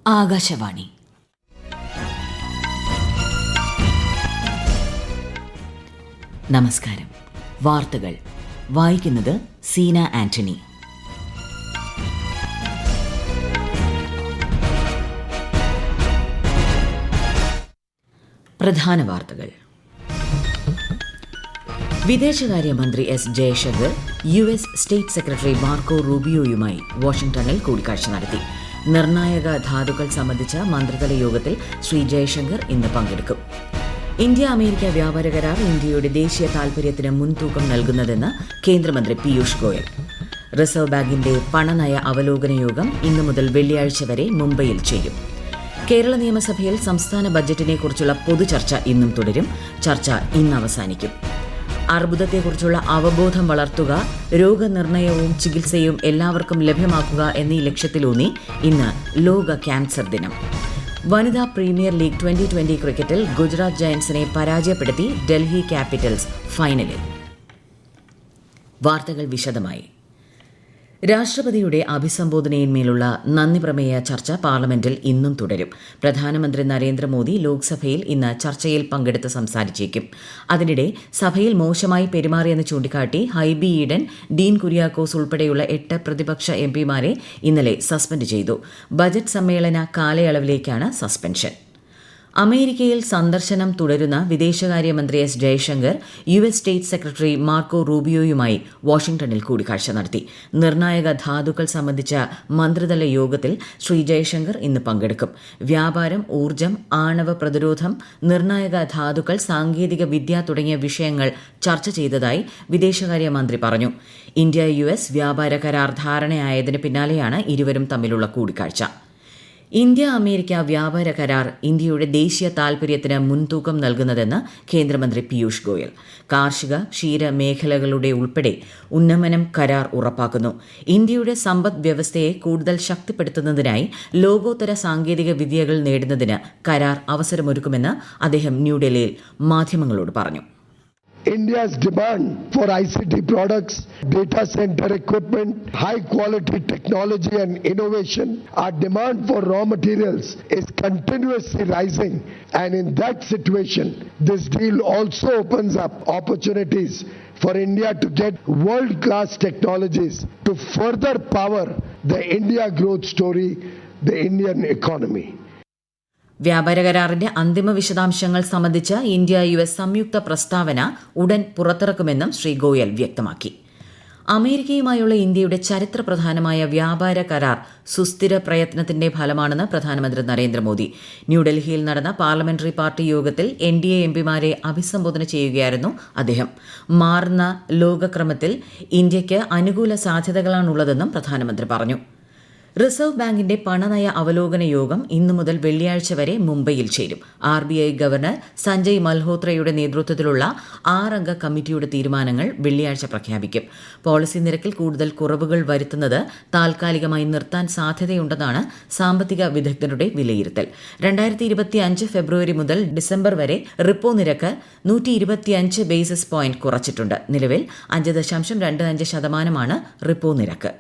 ആകാശവാണി. നമസ്കാരം. വാർത്തകൾ വായിക്കുന്നത് സീന ആന്റണി. പ്രധാന വാർത്തകൾ. വിദേശകാര്യമന്ത്രി S Jaishankar US state secretary Marco റൂബിയോയുമായി വാഷിംഗ്ടണിൽ കൂടിക്കാഴ്ച നടത്തി. നിർണായക ധാതുക്കൾ സംബന്ധിച്ച മന്ത്രിതല യോഗത്തിൽ ശ്രീ ജയശങ്കർ ഇന്ന് പങ്കെടുക്കും. ഇന്ത്യ അമേരിക്ക വ്യാപാര കരാർ ഇന്ത്യയുടെ ദേശീയ താൽപര്യത്തിന് മുൻതൂക്കം നൽകുന്നതെന്ന് കേന്ദ്രമന്ത്രി പീയൂഷ് ഗോയൽ. റിസർവ് ബാങ്കിന്റെ പണനയ അവലോകന യോഗം ഇന്നു മുതൽ വെള്ളിയാഴ്ച വരെ മുംബൈയിൽ ചേരും. കേരള നിയമസഭയിൽ സംസ്ഥാന ബജറ്റിനെക്കുറിച്ചുള്ള പൊതുചർച്ച ഇന്നും തുടരും. ചർച്ച ഇന്ന് അവസാനിക്കും. അർബുദത്തെക്കുറിച്ചുള്ള അവബോധം വളർത്തുക, രോഗനിർണയവും ചികിത്സയും എല്ലാവർക്കും ലഭ്യമാക്കുക എന്നീ ലക്ഷ്യത്തിലൂന്നി ഇന്ന് ലോക ക്യാൻസർ ദിനം. വനിതാ പ്രീമിയർ ലീഗ് 2020 ക്രിക്കറ്റിൽ ഗുജറാത്ത് ജയന്റ്സിനെ പരാജയപ്പെടുത്തി ഡൽഹി ക്യാപിറ്റൽസ് ഫൈനലിൽ. വാർത്തകൾ വിശദമായി. രാഷ്ട്രപതിയുടെ അഭിസംബോധനയിന്മേലുള്ള നന്ദിപ്രമേയ ചർച്ച പാർലമെന്റിൽ ഇന്നും തുടരും. പ്രധാനമന്ത്രി നരേന്ദ്രമോദി ലോക്സഭയിൽ ഇന്ന് ചർച്ചയിൽ പങ്കെടുത്ത് സംസാരിച്ചേക്കും. അതിനിടെ സഭയിൽ മോശമായി പെരുമാറിയെന്ന് ചൂണ്ടിക്കാട്ടി ഹൈബി ഈഡൻ, ഡീൻ കുര്യാക്കോസ് ഉൾപ്പെടെയുള്ള 8 പ്രതിപക്ഷ എംപിമാരെ ഇന്നലെ സസ്പെൻഡ് ചെയ്തു. ബജറ്റ് സമ്മേളന കാലയളവിലേക്കാണ് സസ്പെൻഷൻ. അമേരിക്കയിൽ സന്ദർശനം തുടരുന്ന വിദേശകാര്യമന്ത്രി S Jaishankar US state secretary Marco റൂബിയോയുമായി വാഷിംഗ്ടണിൽ കൂടിക്കാഴ്ച നടത്തി. നിർണായക ധാതുക്കൾ സംബന്ധിച്ച മന്ത്രിതല യോഗത്തിൽ ശ്രീ ജയശങ്കർ ഇന്ന് പങ്കെടുക്കും. വ്യാപാരം, ഊർജ്ജം, ആണവ പ്രതിരോധം, നിർണായക ധാതുക്കൾ, സാങ്കേതിക വിദ്യ തുടങ്ങിയ വിഷയങ്ങൾ ചർച്ച ചെയ്തതായി വിദേശകാര്യമന്ത്രി പറഞ്ഞു. ഇന്ത്യ US വ്യാപാര കരാർ ധാരണയായതിന് പിന്നാലെയാണ് ഇരുവരും തമ്മിലുള്ള കൂടിക്കാഴ്ച. ഇന്ത്യ അമേരിക്ക വ്യാപാര കരാർ ഇന്ത്യയുടെ ദേശീയ താൽപര്യത്തിന് മുൻതൂക്കം നൽകുന്നതെന്ന് കേന്ദ്രമന്ത്രി പീയൂഷ് ഗോയൽ. കാർഷിക, ക്ഷീര മേഖലകളുടെ ഉൾപ്പെടെ ഉന്നമനം കരാർ ഉറപ്പാക്കുന്നു. ഇന്ത്യയുടെ സമ്പദ് വ്യവസ്ഥയെ കൂടുതൽ ശക്തിപ്പെടുത്തുന്നതിനായി ലോകോത്തര സാങ്കേതിക വിദ്യകൾ നേടുന്നതിന് കരാർ അവസരമൊരുക്കുമെന്ന് അദ്ദേഹം ന്യൂഡൽഹിയിൽ മാധ്യമങ്ങളോട് പറഞ്ഞു. India's demand for ICT products, data center equipment, high quality technology and innovation, our demand for raw materials is continuously rising, and in that situation, this deal also opens up opportunities for India to get world-class technologies to further power the India growth story, the Indian economy. വ്യാപാര കരാറിന്റെ അന്തിമ വിശദാംശങ്ങൾ സംബന്ധിച്ച് India US സംയുക്ത പ്രസ്താവന ഉടൻ പുറത്തിറക്കുമെന്നും ശ്രീ ഗോയൽ വ്യക്തമാക്കി. അമേരിക്കയുമായുള്ള ഇന്ത്യയുടെ ചരിത്രപ്രധാനമായ വ്യാപാര കരാർ സുസ്ഥിര പ്രയത്നത്തിന്റെ ഫലമാണെന്ന് പ്രധാനമന്ത്രി നരേന്ദ്രമോദി. ന്യൂഡൽഹിയിൽ നടന്ന പാർലമെന്ററി പാർട്ടി യോഗത്തിൽ NDA എംപിമാരെ അഭിസംബോധന ചെയ്യുകയായിരുന്നു അദ്ദേഹം. മാറുന്ന ലോകക്രമത്തിൽ ഇന്ത്യയ്ക്ക് അനുകൂല സാധ്യതകളാണുള്ളതെന്നും പ്രധാനമന്ത്രി പറഞ്ഞു. റിസർവ് ബാങ്കിന്റെ പണനയ അവലോകന യോഗം ഇന്നു മുതൽ വെള്ളിയാഴ്ച വരെ മുംബൈയിൽ ചേരും. RBI ഗവർണർ സഞ്ജയ് മൽഹോത്രയുടെ നേതൃത്വത്തിലുള്ള 6 അംഗ കമ്മിറ്റിയുടെ തീരുമാനങ്ങൾ വെള്ളിയാഴ്ച പ്രഖ്യാപിക്കും. പോളിസി നിരക്കിൽ കൂടുതൽ കുറവുകൾ വരുത്തുന്നത് താൽക്കാലികമായി നിർത്താൻ സാധ്യതയുണ്ടെന്നാണ് സാമ്പത്തിക വിദഗ്ധരുടെ വിലയിരുത്തൽ. 2025 ഫെബ്രുവരി മുതൽ ഡിസംബർ വരെ റിപ്പോ നിരക്ക് 125 ബേസിസ് പോയിന്റ് കുറച്ചിട്ടുണ്ട്. നിലവിൽ 5.25% റിപ്പോ നിരക്ക്.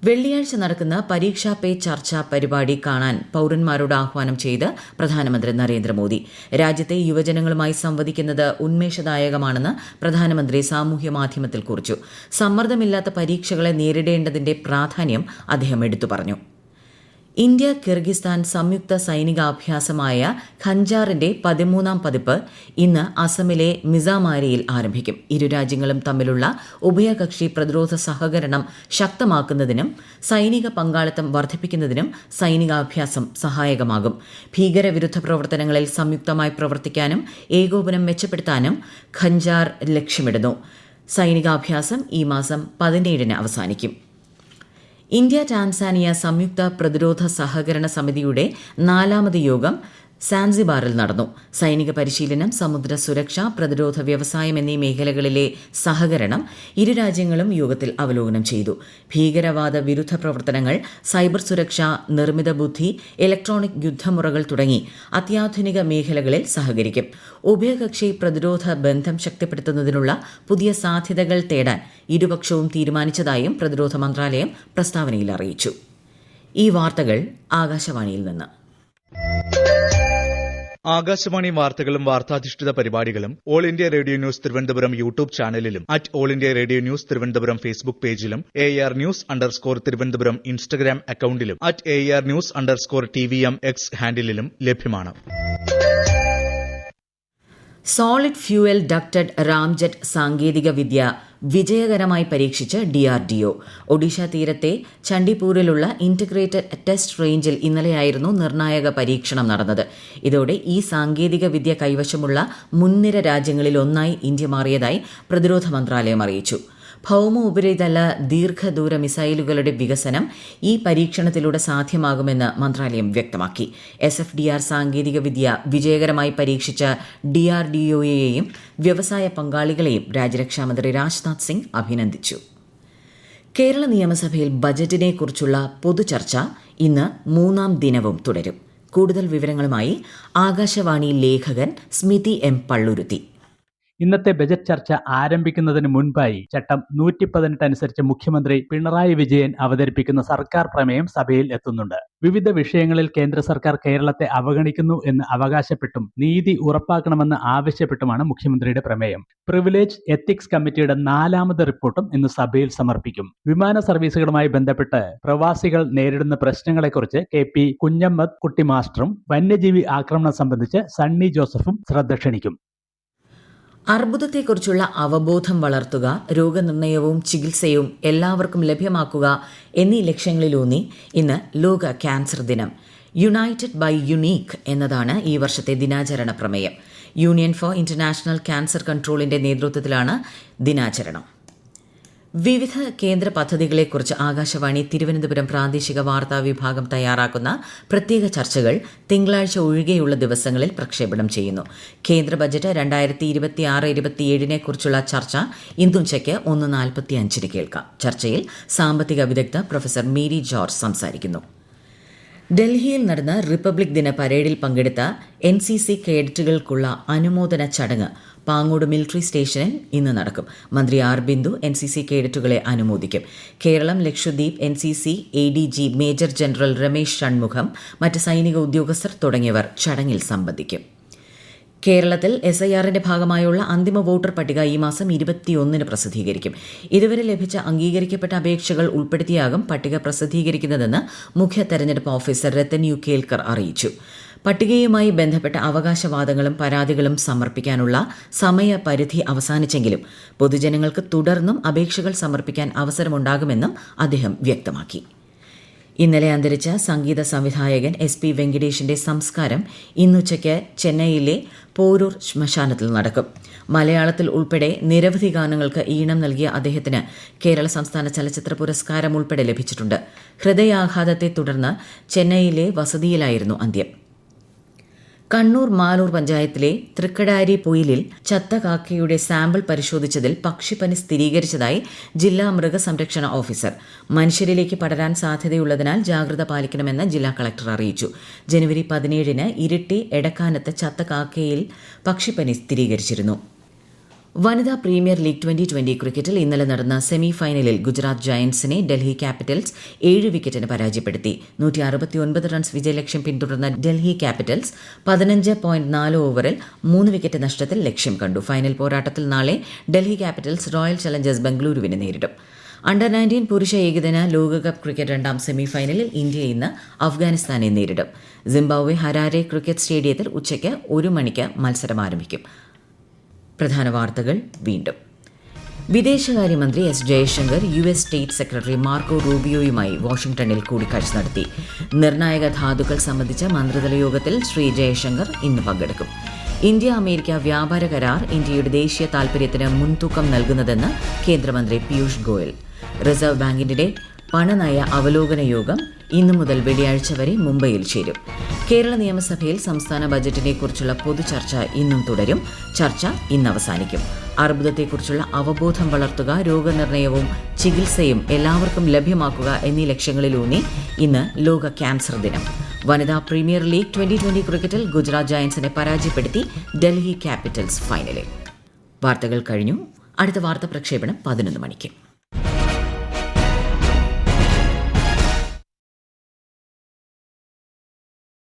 വെള്ളിയാഴ്ച നടക്കുന്ന പരീക്ഷാ പേ ചർച്ച പരിപാടി കാണാൻ പൌരന്മാരോട് ആഹ്വാനം ചെയ്ത് പ്രധാനമന്ത്രി നരേന്ദ്രമോദി. രാജ്യത്തെ യുവജനങ്ങളുമായി സംവദിക്കുന്നത് ഉന്മേഷദായകമാണെന്ന് പ്രധാനമന്ത്രി സാമൂഹ്യ മാധ്യമത്തിൽ കുറിച്ചു. സമ്മർദ്ദമില്ലാത്ത പരീക്ഷകളെ നേരിടേണ്ടതിന്റെ പ്രാധാന്യം അദ്ദേഹം എടുത്തു പറഞ്ഞു. ഇന്ത്യ കിർഗിസ്ഥാൻ സംയുക്ത സൈനികാഭ്യാസമായ ഖഞ്ചാറിന്റെ 13ാം പതിപ്പ് ഇന്ന് അസമിലെ മിസാമാരിയിൽ ആരംഭിക്കും. ഇരു രാജ്യങ്ങളും തമ്മിലുള്ള ഉഭയകക്ഷി പ്രതിരോധ സഹകരണം ശക്തമാക്കുന്നതിനും സൈനിക പങ്കാളിത്തം വർദ്ധിപ്പിക്കുന്നതിനും സൈനികാഭ്യാസം സഹായകമാകും. ഭീകരവിരുദ്ധ പ്രവർത്തനങ്ങളിൽ സംയുക്തമായി പ്രവർത്തിക്കാനും ഏകോപനം മെച്ചപ്പെടുത്താനും ഖഞ്ചാർ ലക്ഷ്യമിടുന്നു. സൈനികാഭ്യാസം ഈ മാസം 17-ന് അവസാനിക്കും. ഇന്ത്യ ടാൻസാനിയ സംയുക്ത പ്രതിരോധ സഹകരണ സമിതിയുടെ 4ാമത് യോഗം സാൻസിബാറിൽ നടന്നു. സൈനിക പരിശീലനം, സമുദ്ര സുരക്ഷ, പ്രതിരോധ വ്യവസായം എന്നീ മേഖലകളിലെ സഹകരണം ഇരു രാജ്യങ്ങളും യോഗത്തിൽ അവലോകനം ചെയ്തു. ഭീകരവാദ വിരുദ്ധ പ്രവർത്തനങ്ങൾ, സൈബർ സുരക്ഷ, നിർമ്മിത ബുദ്ധി, ഇലക്ട്രോണിക് യുദ്ധമുറകൾ തുടങ്ങി അത്യാധുനിക മേഖലകളിൽ സഹകരിക്കും. ഉഭയകക്ഷി പ്രതിരോധ ബന്ധം ശക്തിപ്പെടുത്തുന്നതിനുള്ള പുതിയ സാധ്യതകൾ തേടാൻ ഇരുപക്ഷവും തീരുമാനിച്ചതായും പ്രതിരോധ മന്ത്രാലയം പ്രസ്താവനയിൽ അറിയിച്ചു. ഈ വാർത്തകൾ ആകാശവാണിയിൽ നിന്ന്. ആകാശവാണി വാർത്തകളും വാർത്താധിഷ്ഠിത പരിപാടികളും all India radio news Thiruvananthapuram YouTube ചാനലിലും all India radio news Thiruvananthapuram Facebook പേജിലും AR News_ തിരുവനന്തപുരം ഇൻസ്റ്റഗ്രാം അക്കൌണ്ടിലും AR News_TVM X ഹാൻഡിലും ലഭ്യമാണ്. സോളിഡ് ഫ്യൂവൽ ഡക്റ്റഡ് റാംജെറ്റ് സാങ്കേതിക വിദ്യ വിജയകരമായി പരീക്ഷിച്ച് DRDO. ഒഡീഷ തീരത്തെ ചണ്ഡിപൂരിലുള്ള ഇന്റഗ്രേറ്റഡ് ടെസ്റ്റ് റേഞ്ചിൽ ഇന്നലെയായിരുന്നു നിർണായക പരീക്ഷണം നടന്നത്. ഇതോടെ ഈ സാങ്കേതിക വിദ്യ കൈവശമുള്ള മുൻനിര രാജ്യങ്ങളിൽ ഒന്നായി ഇന്ത്യ മാറിയതായി പ്രതിരോധ മന്ത്രാലയം അറിയിച്ചു. ഭൌമ ഉപരിതല ദീർഘദൂര മിസൈലുകളുടെ വികസനം ഈ പരീക്ഷണത്തിലൂടെ സാധ്യമാകുമെന്ന് മന്ത്രാലയം വ്യക്തമാക്കി. SFDR സാങ്കേതിക വിദ്യ വിജയകരമായി പരീക്ഷിച്ച DRDOയെയും വ്യവസായ പങ്കാളികളെയും രാജ്യരക്ഷാമന്ത്രി രാജ്നാഥ് സിംഗ് അഭിനന്ദിച്ചു. കേരള നിയമസഭയിൽ ബജറ്റിനെക്കുറിച്ചുള്ള പൊതുചർച്ച ഇന്ന് 3ാം ദിനവും തുടരും. കൂടുതൽ വിവരങ്ങളുമായി ആകാശവാണി ലേഖകൻ സ്മിതി M. പള്ളുരുത്തി. ഇന്നത്തെ ബജറ്റ് ചർച്ച ആരംഭിക്കുന്നതിന് മുൻപായി ചട്ടം 118 അനുസരിച്ച് മുഖ്യമന്ത്രി പിണറായി വിജയൻ അവതരിപ്പിക്കുന്ന സർക്കാർ പ്രമേയം സഭയിൽ എത്തുന്നുണ്ട്. വിവിധ വിഷയങ്ങളിൽ കേന്ദ്ര സർക്കാർ കേരളത്തെ അവഗണിക്കുന്നു എന്ന് അവകാശപ്പെട്ടും നീതി ഉറപ്പാക്കണമെന്ന് ആവശ്യപ്പെട്ടുമാണ് മുഖ്യമന്ത്രിയുടെ പ്രമേയം. പ്രിവിലേജ് എത്തിക്സ് കമ്മിറ്റിയുടെ 4ാമത് റിപ്പോർട്ടും ഇന്ന് സഭയിൽ സമർപ്പിക്കും. വിമാന സർവീസുകളുമായി ബന്ധപ്പെട്ട് പ്രവാസികൾ നേരിടുന്ന പ്രശ്നങ്ങളെക്കുറിച്ച് KP കുഞ്ഞമ്മദ് കുട്ടി മാസ്റ്ററും വന്യജീവി ആക്രമണം സംബന്ധിച്ച് സണ്ണി ജോസഫും ശ്രദ്ധ ക്ഷണിക്കും. അർബുദത്തെക്കുറിച്ചുള്ള അവബോധം വളർത്തുക, രോഗനിർണയവും ചികിത്സയും എല്ലാവർക്കും ലഭ്യമാക്കുക എന്നീ ലക്ഷ്യങ്ങളിലൂന്നി ഇന്ന് ലോക ക്യാൻസർ ദിനം. യുണൈറ്റഡ് ബൈ യുണീക്ക് എന്നതാണ് ഈ വർഷത്തെ ദിനാചരണ പ്രമേയം. യൂണിയൻ ഫോർ ഇന്റർനാഷണൽ ക്യാൻസർ കൺട്രോളിന്റെ നേതൃത്വത്തിലാണ് ദിനാചരണം. വിവിധ കേന്ദ്ര പദ്ധതികളെക്കുറിച്ച് ആകാശവാണി തിരുവനന്തപുരം പ്രാദേശിക വാർത്താ വിഭാഗം തയ്യാറാക്കുന്ന പ്രത്യേക ചർച്ചകൾ തിങ്കളാഴ്ച ഒഴികെയുള്ള ദിവസങ്ങളിൽ പ്രക്ഷേപണം ചെയ്യുന്നു. കേന്ദ്ര ബജറ്റ് 2026-27 കുറിച്ചുള്ള ചർച്ച ഇന്നുച്ചയ്ക്ക് 1:45 കേൾക്കാം. ചർച്ചയിൽ സാമ്പത്തിക വിദഗ്ധ പ്രൊഫസർ മേരി ജോർജ് സംസാരിക്കുന്നു. ഡൽഹിയിൽ നടന്ന റിപ്പബ്ലിക് ദിന പരേഡിൽ പങ്കെടുത്ത NCC കേഡറ്റുകൾക്കുള്ള അനുമോദന ചടങ്ങ് പാങ്ങോട് മിലിറ്ററി സ്റ്റേഷനിൽ ഇന്ന് നടക്കും. മന്ത്രി R. ബിന്ദു NCC കേഡറ്റുകളെ അനുമോദിക്കും. Keralam, Lakshadweep NCC ADG major general Ramesh Shanmugham, മറ്റ് സൈനിക ഉദ്യോഗസ്ഥർ തുടങ്ങിയവർ ചടങ്ങിൽ സംബന്ധിക്കും. കേരളത്തിൽ SIRന്റെ ഭാഗമായുള്ള അന്തിമ വോട്ടർ പട്ടിക ഈ മാസം 21 പ്രസിദ്ധീകരിക്കും. ഇതുവരെ ലഭിച്ച അംഗീകരിക്കപ്പെട്ട അപേക്ഷകൾ ഉൾപ്പെടുത്തിയാകും പട്ടിക പ്രസിദ്ധീകരിക്കുന്നതെന്ന് മുഖ്യ തെരഞ്ഞെടുപ്പ് ഓഫീസർ രത്തൻ യു കേൽക്കർ അറിയിച്ചു. പട്ടികയുമായി ബന്ധപ്പെട്ട അവകാശവാദങ്ങളും പരാതികളും സമർപ്പിക്കാനുള്ള സമയപരിധി അവസാനിച്ചെങ്കിലും പൊതുജനങ്ങൾക്ക് തുടർന്നും അപേക്ഷകൾ സമർപ്പിക്കാൻ അവസരമുണ്ടാകുമെന്നും അദ്ദേഹം വ്യക്തമാക്കി. ഇന്നലെ അന്തരിച്ച സംഗീത സംവിധായകൻ SP വെങ്കിടേഷിന്റെ സംസ്കാരം ഇന്നുച്ചയ്ക്ക് ചെന്നൈയിലെ പോരൂർ ശ്മശാനത്തിൽ നടക്കും. മലയാളത്തിൽ ഉൾപ്പെടെ നിരവധി ഗാനങ്ങൾക്ക് ഈണം നൽകിയ അദ്ദേഹത്തിന് കേരള സംസ്ഥാന ചലച്ചിത്ര പുരസ്കാരം ഉൾപ്പെടെ ലഭിച്ചിട്ടുണ്ട്. ഹൃദയാഘാതത്തെ തുടർന്ന് ചെന്നൈയിലെ വസതിയിലായിരുന്നു അന്ത്യം. കണ്ണൂർ മാലൂർ പഞ്ചായത്തിലെ തൃക്കടാരി പൊയിലിൽ ചത്ത കാക്കയുടെ സാമ്പിൾ പരിശോധിച്ചതിൽ പക്ഷിപ്പനി സ്ഥിരീകരിച്ചതായി ജില്ലാ മൃഗസംരക്ഷണ ഓഫീസർ. മനുഷ്യരിലേക്ക് പടരാൻ സാധ്യതയുള്ളതിനാൽ ജാഗ്രത പാലിക്കണമെന്ന് ജില്ലാ കളക്ടർ അറിയിച്ചു. ജനുവരി 17 ഇരിട്ടി എടക്കാനത്ത് ചത്ത കാക്കയിൽ പക്ഷിപ്പനി സ്ഥിരീകരിച്ചിരുന്നു. വനിതാ പ്രീമിയർ ലീഗ് 2020 ക്രിക്കറ്റിൽ ഇന്നലെ നടന്ന സെമി ഫൈനലിൽ ഗുജറാത്ത് ജയന്റ്സിനെ ഡൽഹി ക്യാപിറ്റൽസ് 7 വിക്കറ്റിന് പരാജയപ്പെടുത്തി. 169 റൺസ് വിജയലക്ഷ്യം പിന്തുടർന്ന ഡൽഹി ക്യാപിറ്റൽസ് 15.4 ഓവറിൽ 3 വിക്കറ്റ് നഷ്ടത്തിൽ ലക്ഷ്യം കണ്ടു. ഫൈനൽ പോരാട്ടത്തിൽ നാളെ ഡൽഹി ക്യാപിറ്റൽസ് റോയൽ ചലഞ്ചേഴ്സ് ബംഗളൂരുവിനെ നേരിടും. അണ്ടർ-19 പുരുഷ ഏകദിന ലോകകപ്പ് ക്രിക്കറ്റ് 2ാം സെമി ഫൈനലിൽ ഇന്ത്യ ഇന്ന് അഫ്ഗാനിസ്ഥാനെ നേരിടും. സിംബാബ്വെ ഹരാരെ ക്രിക്കറ്റ് സ്റ്റേഡിയത്തിൽ ഉച്ചയ്ക്ക് 1 മണിക്ക് മത്സരം ആരംഭിക്കും. പ്രധാന വാർത്തകൾ വീണ്ടും. വിദേശകാര്യമന്ത്രി S. Jaishankar US state secretary Marco റൂബിയോയുമായി വാഷിംഗ്ടണിൽ കൂടിക്കാഴ്ച നടത്തി. നിർണായക ധാതുക്കൾ സംബന്ധിച്ച മന്ത്രിതല യോഗത്തിൽ ശ്രീ ജയശങ്കർ ഇന്ന് പങ്കെടുക്കും. ഇന്ത്യ-അമേരിക്ക വ്യാപാര കരാർ ഇന്ത്യയുടെ ദേശീയ താൽപര്യത്തിന് മുൻതൂക്കം നൽകുന്നതെന്ന് കേന്ദ്രമന്ത്രി പീയൂഷ് ഗോയൽ. റിസർവ് ബാങ്കിന്റെ പണനയ അവലോകന യോഗം ഇന്നു മുതൽ വെള്ളിയാഴ്ച വരെ മുംബൈയിൽ ചേരും. കേരള നിയമസഭയിൽ സംസ്ഥാന ബജറ്റിനെക്കുറിച്ചുള്ള പൊതുചർച്ച ഇന്നും തുടരും. ചർച്ച ഇന്ന് അവസാനിക്കും. അർബുദത്തെക്കുറിച്ചുള്ള അവബോധം വളർത്തുക, രോഗനിർണയവും ചികിത്സയും എല്ലാവർക്കും ലഭ്യമാക്കുക എന്നീ ലക്ഷ്യങ്ങളിലൂന്നി ഇന്ന് ലോക ക്യാൻസർ ദിനം. വനിതാ പ്രീമിയർ ലീഗ് 2020 ക്രിക്കറ്റിൽ ഗുജറാത്ത് ജയന്റ്സിനെ പരാജയപ്പെടുത്തി ഡൽഹി ക്യാപിറ്റൽസ് ഫൈനലിൽ. വാർത്തകൾ കഴിഞ്ഞു. അടുത്ത വാർത്താ പ്രക്ഷേപണം 11 മണിക്ക്.